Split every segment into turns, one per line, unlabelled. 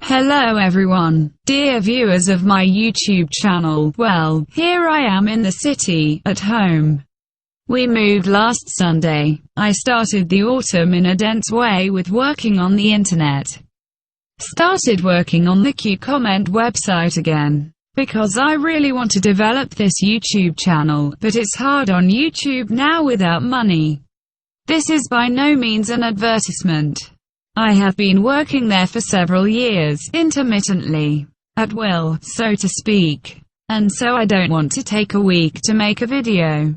Hello everyone, dear viewers of my YouTube channel. Well, here I am in the city, at home. We moved last Sunday. I started the autumn in a dense way with working on the internet. Started working on the comment website again, because I really want to develop this YouTube channel, but it's hard on YouTube now without money. This is by no means an advertisement. I have been working there for several years, intermittently, at will, so to speak, and so I don't want to take a week to make a video.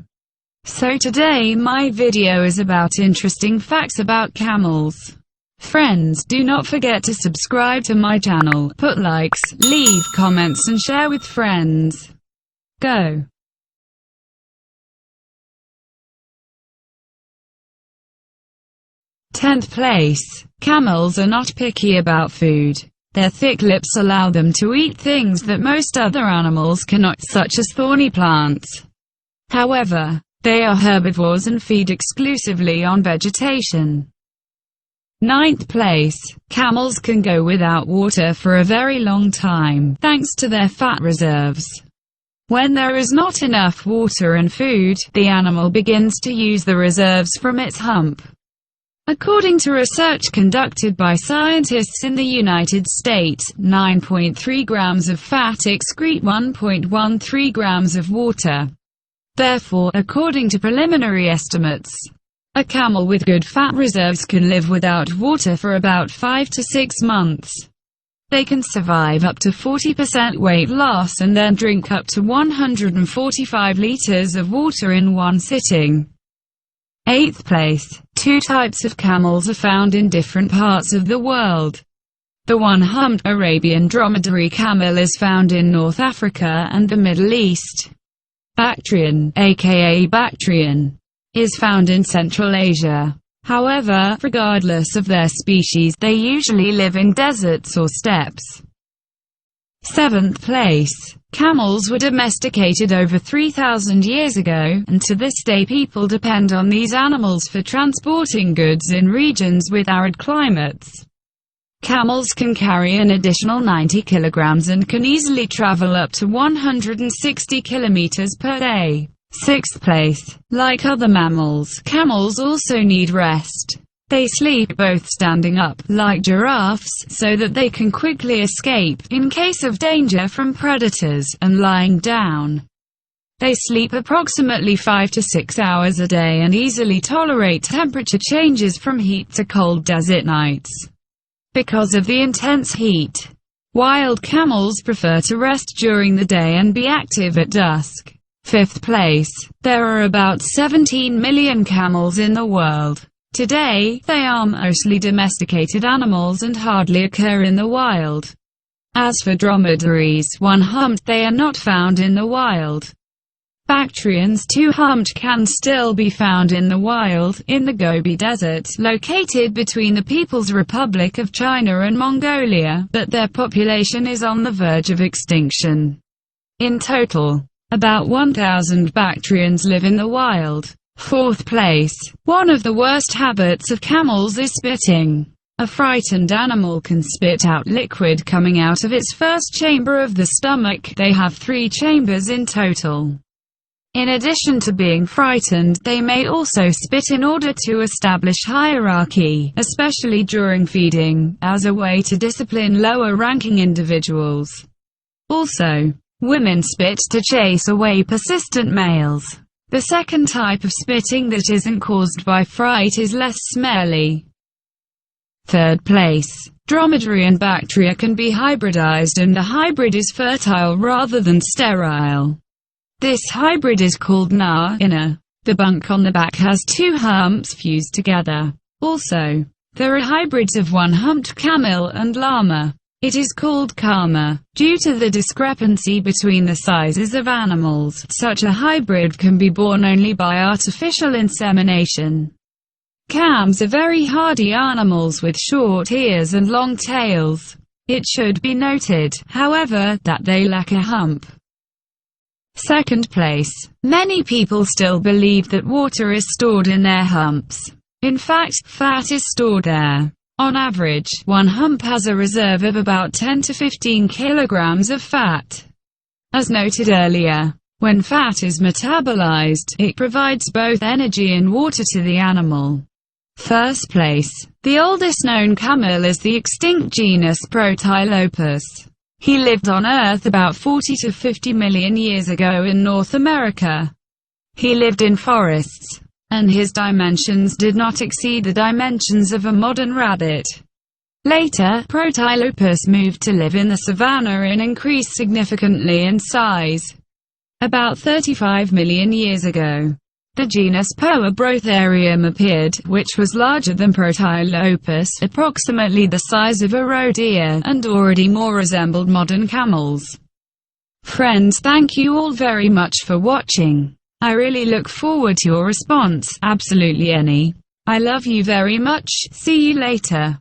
So today my video is about interesting facts about camels. Friends, do not forget to subscribe to my channel, put likes, leave comments and share with friends. Go! 10th place. Camels are not picky about food. Their thick lips allow them to eat things that most other animals cannot, such as thorny plants. However, they are herbivores and feed exclusively on vegetation. 9th place. Camels can go without water for a very long time, thanks to their fat reserves. When there is not enough water and food, the animal begins to use the reserves from its hump. According to research conducted by scientists in the United States, 9.3 grams of fat excrete 1.13 grams of water. Therefore, according to preliminary estimates, a camel with good fat reserves can live without water for about 5 to 6 months. They can survive up to 40% weight loss and then drink up to 145 liters of water in one sitting. 8th place. Two types of camels are found in different parts of the world. The one-humped Arabian dromedary camel is found in North Africa and the Middle East. Bactrian, aka Bactrian, is found in Central Asia. However, regardless of their species, they usually live in deserts or steppes. 7th place. Camels were domesticated over 3,000 years ago, and to this day people depend on these animals for transporting goods in regions with arid climates. Camels can carry an additional 90 kilograms and can easily travel up to 160 kilometers per day. 6th place. Like other mammals, camels also need rest. They sleep both standing up, like giraffes, so that they can quickly escape, in case of danger from predators, and lying down. They sleep approximately 5 to 6 hours a day and easily tolerate temperature changes from heat to cold desert nights. Because of the intense heat, wild camels prefer to rest during the day and be active at dusk. 5th place. There are about 17 million camels in the world. Today, they are mostly domesticated animals and hardly occur in the wild. As for dromedaries, one-humped, they are not found in the wild. Bactrians, two-humped, can still be found in the wild, in the Gobi Desert, located between the People's Republic of China and Mongolia, but their population is on the verge of extinction. In total, about 1,000 Bactrians live in the wild. 4th place. One of the worst habits of camels is spitting. A frightened animal can spit out liquid coming out of its first chamber of the stomach. They have 3 chambers in total. In addition to being frightened, they may also spit in order to establish hierarchy, especially during feeding, as a way to discipline lower-ranking individuals. Also, women spit to chase away persistent males. The second type of spitting that isn't caused by fright is less smelly. 3rd place. Dromedary and Bactria can be hybridized, and the hybrid is fertile rather than sterile. This hybrid is called inner. The bunk on the back has 2 humps fused together. Also, there are hybrids of one-humped camel and llama. It is called Kama. Due to the discrepancy between the sizes of animals, such a hybrid can be born only by artificial insemination. Cams are very hardy animals with short ears and long tails. It should be noted, however, that they lack a hump. 2nd place. Many people still believe that water is stored in their humps. In fact, fat is stored there. On average, one hump has a reserve of about 10 to 15 kilograms of fat. As noted earlier, when fat is metabolized, it provides both energy and water to the animal. First place. The oldest known camel is the extinct genus Protylopus. He lived on Earth about 40 to 50 million years ago in North America. He lived in forests, and his dimensions did not exceed the dimensions of a modern rabbit. Later, Protylopus moved to live in the savanna and increased significantly in size. About 35 million years ago, the genus Poabrotherium appeared, which was larger than Protylopus, approximately the size of a roe deer, and already more resembled modern camels. Friends, thank you all very much for watching. I really look forward to your response, absolutely any. I love you very much, see you later.